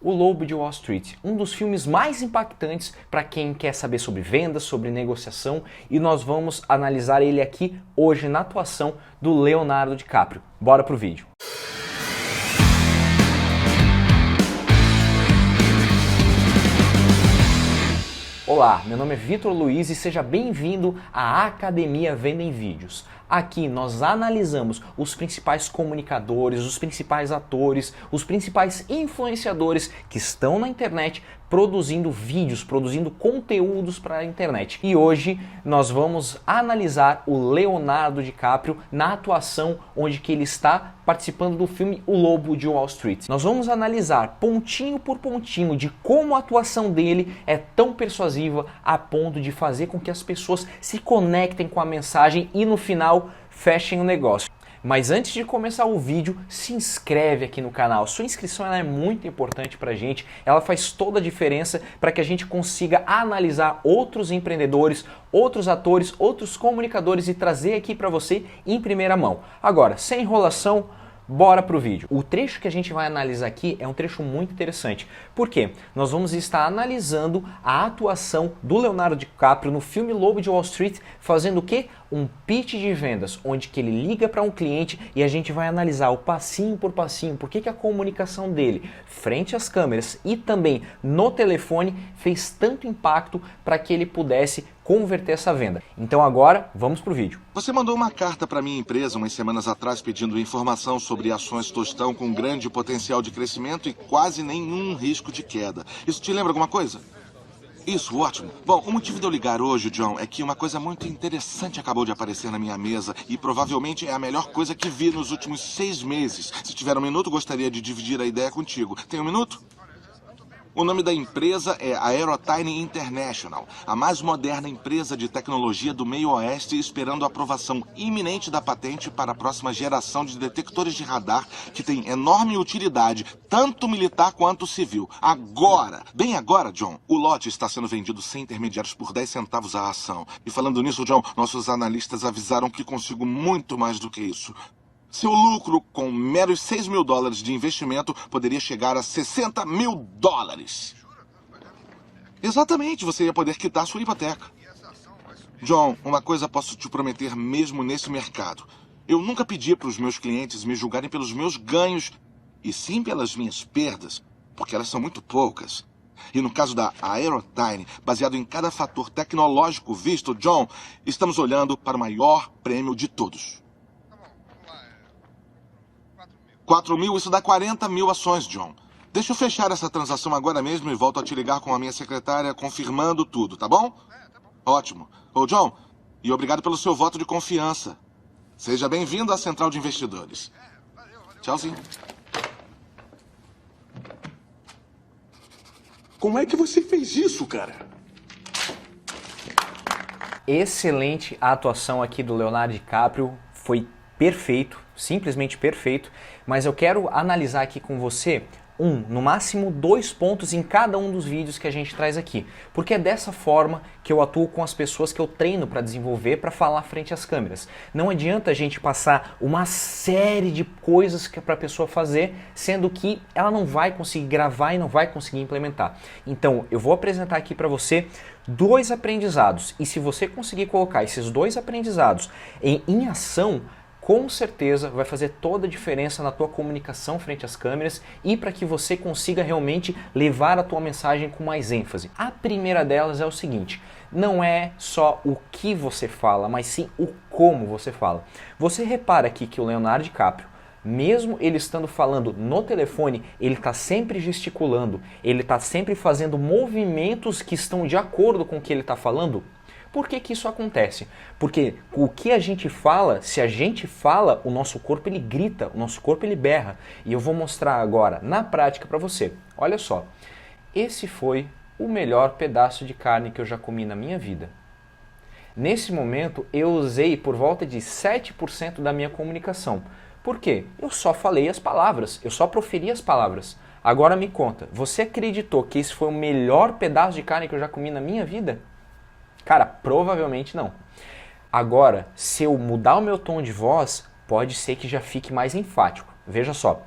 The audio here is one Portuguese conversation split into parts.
O Lobo de Wall Street, um dos filmes mais impactantes para quem quer saber sobre vendas, sobre negociação, e nós vamos analisar ele aqui hoje na atuação do Leonardo DiCaprio. Bora pro vídeo. Olá, meu nome é Vitor Luiz e seja bem-vindo à Academia Venda em Vídeos. Aqui nós analisamos os principais comunicadores, os principais atores, os principais influenciadores que estão na internet produzindo vídeos, produzindo conteúdos para a internet. E hoje nós vamos analisar o Leonardo DiCaprio na atuação onde que ele está participando do filme O Lobo de Wall Street. Nós vamos analisar pontinho por pontinho de como a atuação dele é tão persuasiva a ponto de fazer com que as pessoas se conectem com a mensagem e no final fechem o negócio. Mas antes de começar o vídeo, se inscreve aqui no canal. Sua inscrição ela é muito importante para a gente, ela faz toda a diferença para que a gente consiga analisar outros empreendedores, outros atores, outros comunicadores e trazer aqui para você em primeira mão. Agora, sem enrolação, bora pro vídeo. O trecho que a gente vai analisar aqui é um trecho muito interessante. Por quê? Nós vamos estar analisando a atuação do Leonardo DiCaprio no filme Lobo de Wall Street, fazendo o quê? Um pitch de vendas, onde que ele liga para um cliente e a gente vai analisar o passinho por passinho, por que a comunicação dele frente às câmeras e também no telefone fez tanto impacto para que ele pudesse converter essa venda. Então agora, vamos pro vídeo. Você mandou uma carta para minha empresa umas semanas atrás pedindo informação sobre ações Tostão com grande potencial de crescimento e quase nenhum risco de queda. Isso te lembra alguma coisa? Isso, ótimo. Bom, o motivo de eu ligar hoje, John, é que uma coisa muito interessante acabou de aparecer na minha mesa e provavelmente é a melhor coisa que vi nos últimos 6 meses. Se tiver um minuto, gostaria de dividir a ideia contigo. Tem um minuto? O nome da empresa é Aerotyne International, a mais moderna empresa de tecnologia do meio oeste, esperando a aprovação iminente da patente para a próxima geração de detectores de radar que tem enorme utilidade, tanto militar quanto civil. Agora, bem agora, John, o lote está sendo vendido sem intermediários por 10 centavos a ação. E falando nisso, John, nossos analistas avisaram que consigo muito mais do que isso. Seu lucro, com meros $6 mil de investimento, poderia chegar a $60 mil. Exatamente, você ia poder quitar sua hipoteca. John, uma coisa posso te prometer mesmo nesse mercado. Eu nunca pedi para os meus clientes me julgarem pelos meus ganhos, e sim pelas minhas perdas, porque elas são muito poucas. E no caso da Aerotyne, baseado em cada fator tecnológico visto, John, estamos olhando para o maior prêmio de todos. 4 mil, isso dá 40 mil ações, John. Deixa eu fechar essa transação agora mesmo e volto a te ligar com a minha secretária confirmando tudo, tá bom? Tá bom. Ótimo. Ô, John, e obrigado pelo seu voto de confiança. Seja bem-vindo à Central de Investidores. Valeu. Tchauzinho. Como é que você fez isso, cara? Excelente a atuação aqui do Leonardo DiCaprio, foi perfeito, simplesmente perfeito, mas eu quero analisar aqui com você no máximo 2 pontos em cada um dos vídeos que a gente traz aqui, porque é dessa forma que eu atuo com as pessoas que eu treino para desenvolver, para falar frente às câmeras. Não adianta a gente passar uma série de coisas que é para a pessoa fazer, sendo que ela não vai conseguir gravar e não vai conseguir implementar. Então, eu vou apresentar aqui para você 2 aprendizados, e se você conseguir colocar esses 2 aprendizados em ação, com certeza vai fazer toda a diferença na tua comunicação frente às câmeras e para que você consiga realmente levar a tua mensagem com mais ênfase. A primeira delas é o seguinte, não é só o que você fala, mas sim o como você fala. Você repara aqui que o Leonardo DiCaprio, mesmo ele estando falando no telefone, ele está sempre gesticulando, ele está sempre fazendo movimentos que estão de acordo com o que ele está falando. Por que que isso acontece? Porque o que a gente fala, se a gente fala, o nosso corpo ele grita, o nosso corpo ele berra. E eu vou mostrar agora na prática para você. Olha só, esse foi o melhor pedaço de carne que eu já comi na minha vida. Nesse momento eu usei por volta de 7% da minha comunicação. Por quê? Eu só falei as palavras, eu só proferi as palavras. Agora me conta, você acreditou que esse foi o melhor pedaço de carne que eu já comi na minha vida? Cara, provavelmente não. Agora, se eu mudar o meu tom de voz, pode ser que já fique mais enfático. Veja só.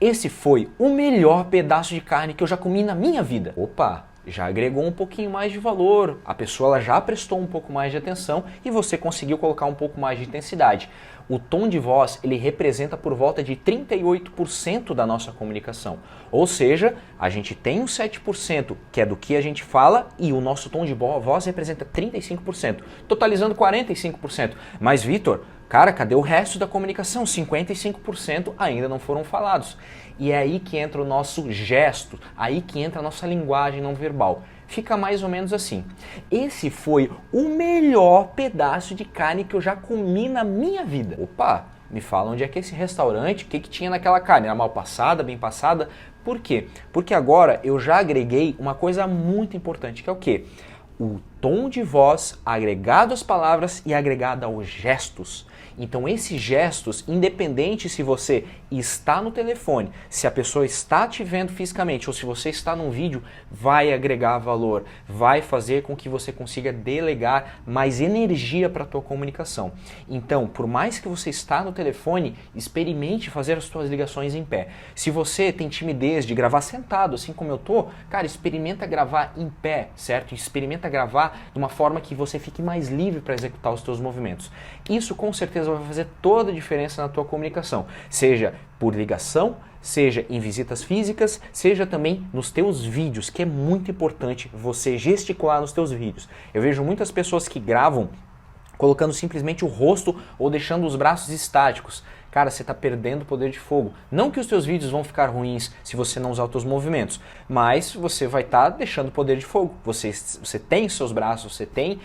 Esse foi o melhor pedaço de carne que eu já comi na minha vida. Opa, já agregou um pouquinho mais de valor, a pessoa ela já prestou um pouco mais de atenção e você conseguiu colocar um pouco mais de intensidade. O tom de voz, ele representa por volta de 38% da nossa comunicação. Ou seja, a gente tem uns 7% que é do que a gente fala e o nosso tom de voz representa 35%, totalizando 45%. Mas, Vitor, cara, cadê o resto da comunicação? 55% ainda não foram falados. E é aí que entra o nosso gesto, aí que entra a nossa linguagem não verbal. Fica mais ou menos assim. Esse foi o melhor pedaço de carne que eu já comi na minha vida. Opa, me fala onde é que é esse restaurante, o que tinha naquela carne? Era mal passada, bem passada? Por quê? Porque agora eu já agreguei uma coisa muito importante, que é o quê? O tom de voz agregado às palavras e agregado aos gestos. Então esses gestos, independente se você está no telefone, se a pessoa está te vendo fisicamente ou se você está num vídeo, vai agregar valor, vai fazer com que você consiga delegar mais energia para a tua comunicação. Então, por mais que você está no telefone, experimente fazer as suas ligações em pé. Se você tem timidez de gravar sentado, assim como eu tô, cara, experimenta gravar em pé, certo? Experimenta gravar de uma forma que você fique mais livre para executar os seus movimentos. Isso com certeza vai fazer toda a diferença na tua comunicação, seja por ligação, seja em visitas físicas, seja também nos teus vídeos, que é muito importante você gesticular nos teus vídeos. Eu vejo muitas pessoas que gravam colocando simplesmente o rosto ou deixando os braços estáticos. Cara, você está perdendo o poder de fogo. Não que os teus vídeos vão ficar ruins se você não usar os teus movimentos, mas você vai estar deixando o poder de fogo. Você tem seus braços, você tem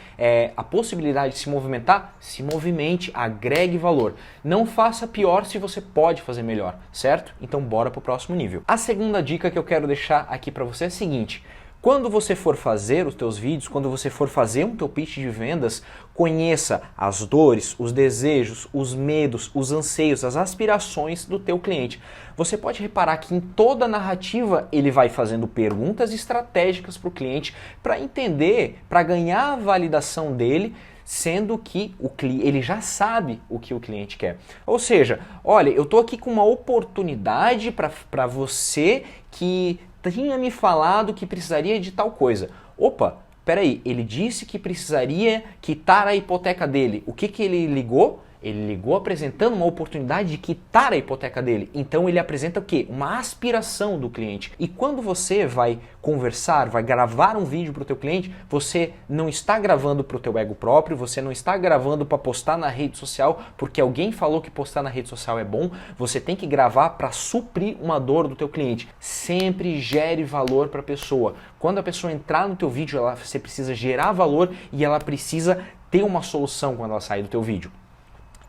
a possibilidade de se movimentar, se movimente, agregue valor. Não faça pior se você pode fazer melhor, certo? Então bora para o próximo nível. A segunda dica que eu quero deixar aqui para você é a seguinte: quando você for fazer os teus vídeos, quando você for fazer um teu pitch de vendas, conheça as dores, os desejos, os medos, os anseios, as aspirações do teu cliente. Você pode reparar que em toda a narrativa ele vai fazendo perguntas estratégicas para o cliente para entender, para ganhar a validação dele, sendo que ele já sabe o que o cliente quer. Ou seja, olha, eu estou aqui com uma oportunidade para você que tinha me falado que precisaria de tal coisa. Opa, peraí, ele disse que precisaria quitar a hipoteca dele. O que ele ligou? Ele ligou apresentando uma oportunidade de quitar a hipoteca dele. Então ele apresenta o quê? Uma aspiração do cliente. E quando você vai conversar, vai gravar um vídeo para o teu cliente, você não está gravando para o teu ego próprio, você não está gravando para postar na rede social porque alguém falou que postar na rede social é bom. Você tem que gravar para suprir uma dor do teu cliente. Sempre gere valor para a pessoa. Quando a pessoa entrar no teu vídeo, você precisa gerar valor e ela precisa ter uma solução quando ela sair do teu vídeo.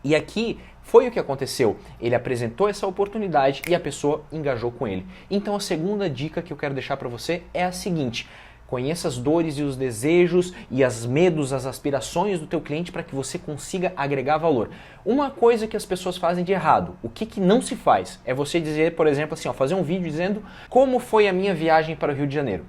E aqui foi o que aconteceu. Ele apresentou essa oportunidade e a pessoa engajou com ele. Então a segunda dica que eu quero deixar para você é a seguinte: conheça as dores e os desejos e os medos, as aspirações do teu cliente para que você consiga agregar valor. Uma coisa que as pessoas fazem de errado, o que não se faz, é você dizer, por exemplo, assim, fazer um vídeo dizendo como foi a minha viagem para o Rio de Janeiro.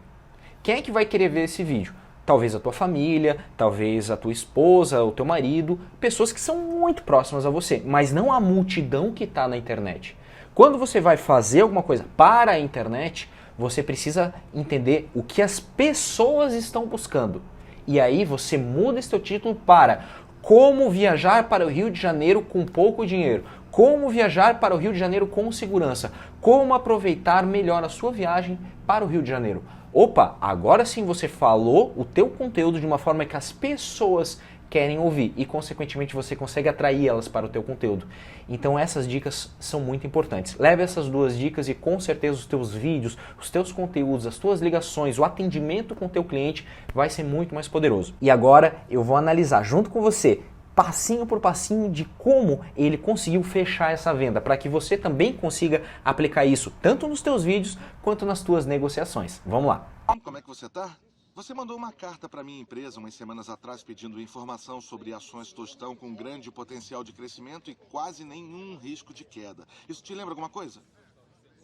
Quem é que vai querer ver esse vídeo? Talvez a tua família, talvez a tua esposa, o teu marido, pessoas que são muito próximas a você, mas não a multidão que está na internet. Quando você vai fazer alguma coisa para a internet, você precisa entender o que as pessoas estão buscando. E aí você muda esse teu título para como viajar para o Rio de Janeiro com pouco dinheiro, como viajar para o Rio de Janeiro com segurança, como aproveitar melhor a sua viagem para o Rio de Janeiro. Opa, agora sim você falou o teu conteúdo de uma forma que as pessoas querem ouvir e, consequentemente, você consegue atrair elas para o teu conteúdo. Então essas dicas são muito importantes. Leve essas duas dicas e com certeza os teus vídeos, os teus conteúdos, as tuas ligações, o atendimento com o teu cliente vai ser muito mais poderoso. E agora eu vou analisar junto com você, passinho por passinho, de como ele conseguiu fechar essa venda, para que você também consiga aplicar isso tanto nos teus vídeos quanto nas tuas negociações. Vamos lá. Como é que você tá? Você mandou uma carta para minha empresa umas semanas atrás pedindo informação sobre ações Tostão com grande potencial de crescimento e quase nenhum risco de queda. Isso te lembra alguma coisa?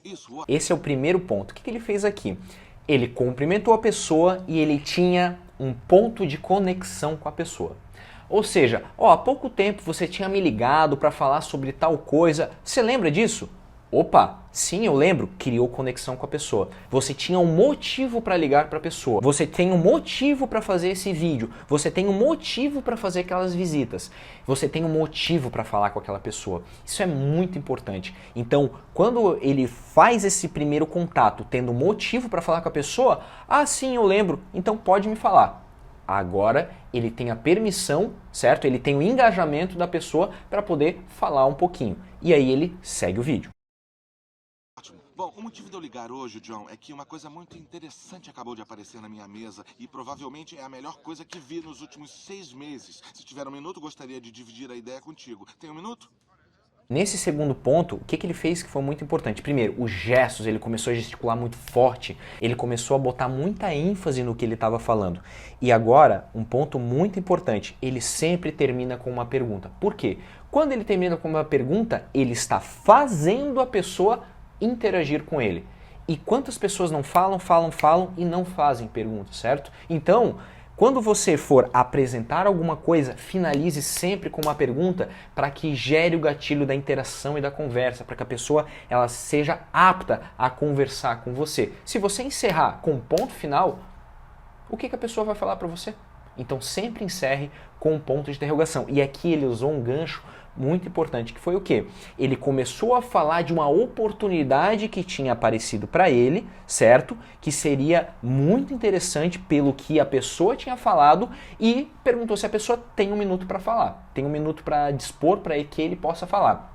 Isso. Esse é o primeiro ponto. O que ele fez aqui? Ele cumprimentou a pessoa e ele tinha um ponto de conexão com a pessoa. Ou seja, há pouco tempo você tinha me ligado para falar sobre tal coisa. Você lembra disso? Opa, sim, eu lembro, criou conexão com a pessoa. Você tinha um motivo para ligar para a pessoa. Você tem um motivo para fazer esse vídeo. Você tem um motivo para fazer aquelas visitas. Você tem um motivo para falar com aquela pessoa. Isso é muito importante. Então, quando ele faz esse primeiro contato, tendo motivo para falar com a pessoa, ah, sim, eu lembro, então pode me falar. Agora ele tem a permissão, certo? Ele tem o engajamento da pessoa para poder falar um pouquinho. E aí ele segue o vídeo. Ótimo. Bom, o motivo de eu ligar hoje, John, é que uma coisa muito interessante acabou de aparecer na minha mesa e provavelmente é a melhor coisa que vi nos últimos 6 meses. Se tiver um minuto, gostaria de dividir a ideia contigo. Tem um minuto? Nesse segundo ponto, o que ele fez que foi muito importante? Primeiro, os gestos, ele começou a gesticular muito forte, ele começou a botar muita ênfase no que ele estava falando. E agora, um ponto muito importante, ele sempre termina com uma pergunta. Por quê? Quando ele termina com uma pergunta, ele está fazendo a pessoa interagir com ele. E quantas pessoas não falam e não fazem perguntas, certo? Então, quando você for apresentar alguma coisa, finalize sempre com uma pergunta para que gere o gatilho da interação e da conversa, para que a pessoa ela seja apta a conversar com você. Se você encerrar com um ponto final, o que a pessoa vai falar para você? Então sempre encerre com um ponto de interrogação. E aqui ele usou um gancho muito importante, que foi o quê? Ele começou a falar de uma oportunidade que tinha aparecido para ele, certo? Que seria muito interessante pelo que a pessoa tinha falado e perguntou se a pessoa tem um minuto para falar, tem um minuto para dispor para que ele possa falar.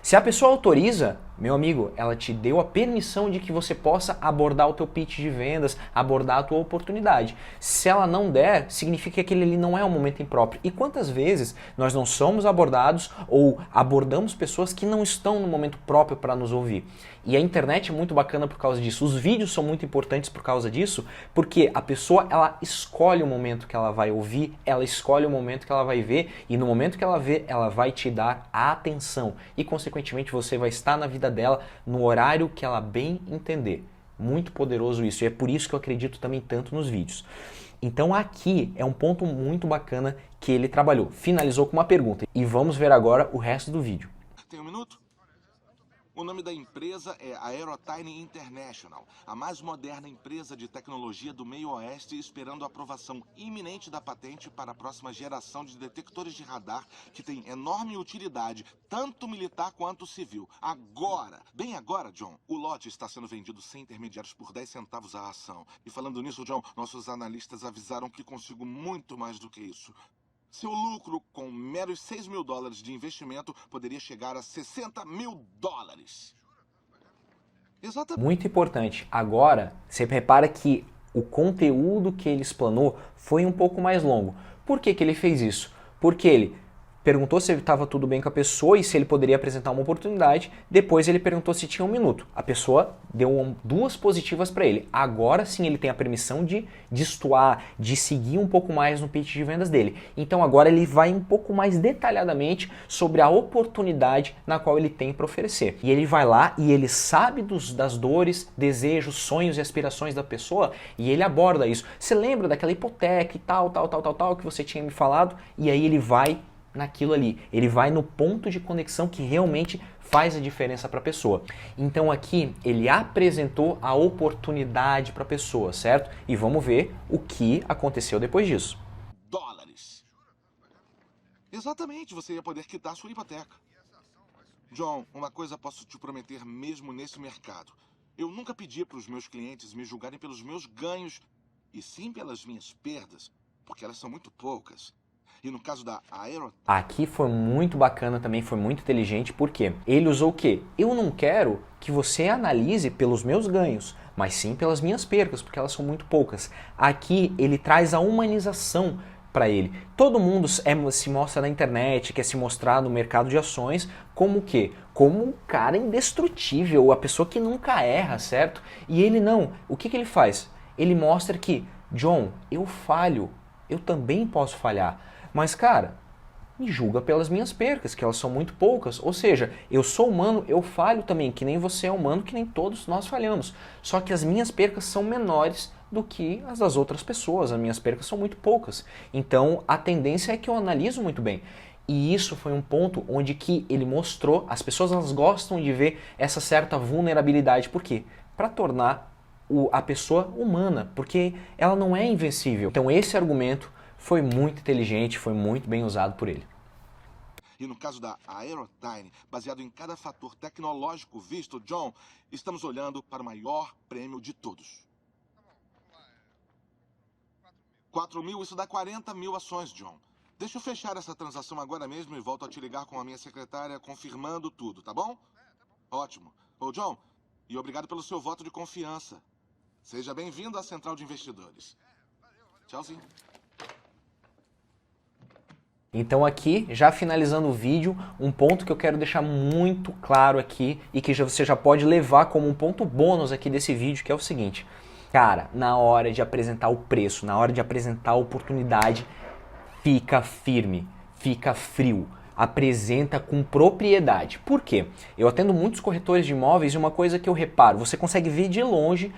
Se a pessoa autoriza, meu amigo, ela te deu a permissão de que você possa abordar o teu pitch de vendas, abordar a tua oportunidade. Se ela não der, significa que aquele ali não é um momento impróprio. E quantas vezes nós não somos abordados ou abordamos pessoas que não estão no momento próprio para nos ouvir? E a internet é muito bacana por causa disso. Os vídeos são muito importantes por causa disso, porque a pessoa ela escolhe o momento que ela vai ouvir, ela escolhe o momento que ela vai ver e no momento que ela vê, ela vai te dar a atenção e consequentemente você vai estar na vida dela no horário que ela bem entender. Muito poderoso isso e é por isso que eu acredito também tanto nos vídeos. Então aqui é um ponto muito bacana que ele trabalhou. Finalizou com uma pergunta e vamos ver agora o resto do vídeo. Tem um minuto? O nome da empresa é Aerotyne International, a mais moderna empresa de tecnologia do meio oeste, esperando a aprovação iminente da patente para a próxima geração de detectores de radar que tem enorme utilidade, tanto militar quanto civil. Agora, bem agora, John, o lote está sendo vendido sem intermediários por 10 centavos a ação. E falando nisso, John, nossos analistas avisaram que consigo muito mais do que isso. Seu lucro com meros $6 mil de investimento poderia chegar a $60 mil. Exatamente. Muito importante. Agora, você repara que o conteúdo que ele explanou foi um pouco mais longo. Por que ele fez isso? Porque ele perguntou se estava tudo bem com a pessoa e se ele poderia apresentar uma oportunidade. Depois ele perguntou se tinha um minuto. A pessoa deu 2 positivas para ele. Agora sim ele tem a permissão de destoar, de seguir um pouco mais no pitch de vendas dele. Então agora ele vai um pouco mais detalhadamente sobre a oportunidade na qual ele tem para oferecer. E ele vai lá e ele sabe das dores, desejos, sonhos e aspirações da pessoa e ele aborda isso. Você lembra daquela hipoteca e tal que você tinha me falado? E aí ele vai naquilo ali, ele vai no ponto de conexão que realmente faz a diferença para a pessoa. Então aqui ele apresentou a oportunidade para a pessoa, certo? E vamos ver o que aconteceu depois disso. $. Exatamente, você ia poder quitar sua hipoteca. John, uma coisa posso te prometer mesmo nesse mercado. Eu nunca pedi para os meus clientes me julgarem pelos meus ganhos, e sim pelas minhas perdas, porque elas são muito poucas. E no caso da Aerotyne... Aqui foi muito bacana também, foi muito inteligente, porque ele usou o quê? Eu não quero que você analise pelos meus ganhos, mas sim pelas minhas percas, porque elas são muito poucas. Aqui ele traz a humanização para ele. Todo mundo se mostra na internet, quer se mostrar no mercado de ações como o quê? Como um cara indestrutível, a pessoa que nunca erra, certo? E ele não. O que ele faz? Ele mostra que, John, eu falho, eu também posso falhar. Mas, cara, me julga pelas minhas percas, que elas são muito poucas. Ou seja, eu sou humano, eu falho também, que nem você é humano, que nem todos nós falhamos. Só que as minhas percas são menores do que as das outras pessoas. As minhas percas são muito poucas. Então, a tendência é que eu analiso muito bem. E isso foi um ponto onde que ele mostrou, as pessoas elas gostam de ver essa certa vulnerabilidade. Por quê? Para tornar a pessoa humana, porque ela não é invencível. Então esse argumento foi muito inteligente, foi muito bem usado por ele. E no caso da Aerotyne, baseado em cada fator tecnológico visto, John, estamos olhando para o maior prêmio de todos. 4 mil, isso dá 40 mil ações, John. Deixa eu fechar essa transação agora mesmo e volto a te ligar com a minha secretária confirmando tudo, tá bom? Ótimo. Ô, John, e obrigado pelo seu voto de confiança. Seja bem-vindo à Central de Investidores. Tchauzinho. Então aqui, já finalizando o vídeo, um ponto que eu quero deixar muito claro aqui e que você já pode levar como um ponto bônus aqui desse vídeo, que é o seguinte. Cara, na hora de apresentar o preço, na hora de apresentar a oportunidade, fica firme, fica frio, apresenta com propriedade. Por quê? Eu atendo muitos corretores de imóveis e uma coisa que eu reparo, você consegue ver de longe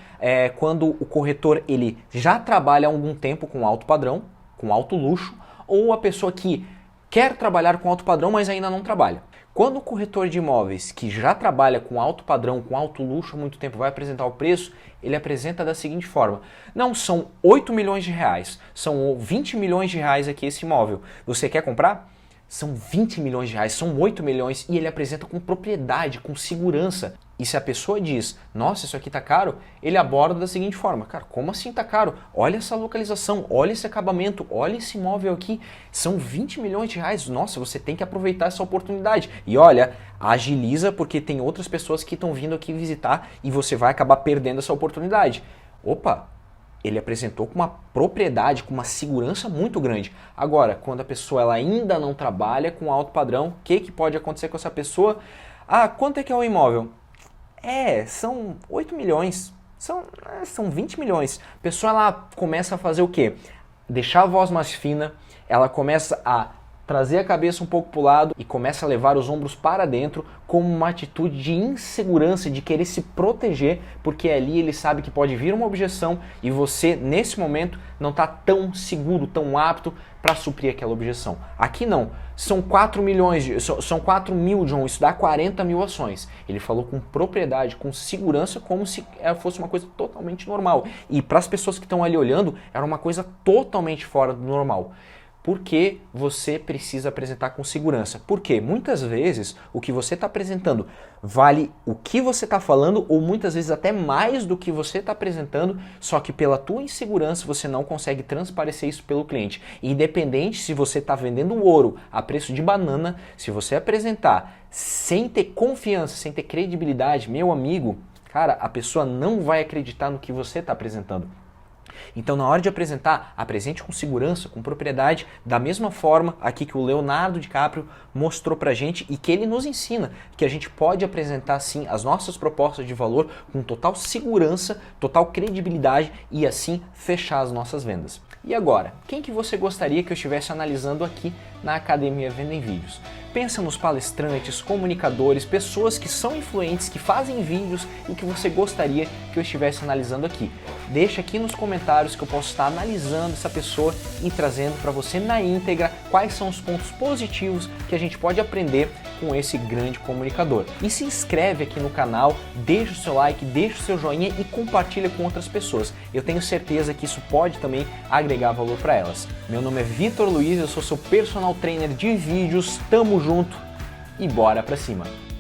quando o corretor ele já trabalha há algum tempo com alto padrão, com alto luxo, ou a pessoa que quer trabalhar com alto padrão, mas ainda não trabalha. Quando o corretor de imóveis que já trabalha com alto padrão, com alto luxo há muito tempo, vai apresentar o preço, ele apresenta da seguinte forma: não são 8 milhões de reais, são 20 milhões de reais aqui esse imóvel. Você quer comprar? São 20 milhões de reais, são 8 milhões e ele apresenta com propriedade, com segurança. E se a pessoa diz, nossa, isso aqui tá caro, ele aborda da seguinte forma: cara, como assim tá caro? Olha essa localização, olha esse acabamento, olha esse imóvel aqui, são 20 milhões de reais, nossa, você tem que aproveitar essa oportunidade. E olha, agiliza porque tem outras pessoas que estão vindo aqui visitar e você vai acabar perdendo essa oportunidade. Opa! Ele apresentou com uma propriedade, com uma segurança muito grande. Agora, quando a pessoa ela ainda não trabalha com alto padrão, o que pode acontecer com essa pessoa? Ah, quanto é que é o imóvel? São 8 milhões, são 20 milhões. A pessoa ela começa a fazer o quê? Deixar a voz mais fina, ela começa a trazer a cabeça um pouco para o lado e começa a levar os ombros para dentro como uma atitude de insegurança, de querer se proteger, porque ali ele sabe que pode vir uma objeção e você, nesse momento, não está tão seguro, tão apto para suprir aquela objeção. Aqui não. São 4 milhões, são 4 mil, John, isso dá 40 mil ações. Ele falou com propriedade, com segurança, como se fosse uma coisa totalmente normal. E para as pessoas que estão ali olhando, era uma coisa totalmente fora do normal. Por que você precisa apresentar com segurança? Porque muitas vezes o que você está apresentando vale o que você está falando ou muitas vezes até mais do que você está apresentando, só que pela tua insegurança você não consegue transparecer isso pelo cliente. Independente se você está vendendo ouro a preço de banana, se você apresentar sem ter confiança, sem ter credibilidade, meu amigo, cara, a pessoa não vai acreditar no que você está apresentando. Então, na hora de apresentar, apresente com segurança, com propriedade, da mesma forma aqui que o Leonardo DiCaprio mostrou pra gente e que ele nos ensina, que a gente pode apresentar sim as nossas propostas de valor com total segurança, total credibilidade e assim fechar as nossas vendas. E agora, quem que você gostaria que eu estivesse analisando aqui na Academia Venda em Vídeos? Pensa nos palestrantes, comunicadores, pessoas que são influentes, que fazem vídeos e que você gostaria que eu estivesse analisando aqui. Deixa aqui nos comentários que eu posso estar analisando essa pessoa e trazendo para você na íntegra quais são os pontos positivos que a gente pode aprender com esse grande comunicador. E se inscreve aqui no canal, deixa o seu like, deixa o seu joinha e compartilha com outras pessoas. Eu tenho certeza que isso pode também agregar valor para elas. Meu nome é Vitor Luiz, eu sou seu personal trainer de vídeos, tamo junto e bora pra cima!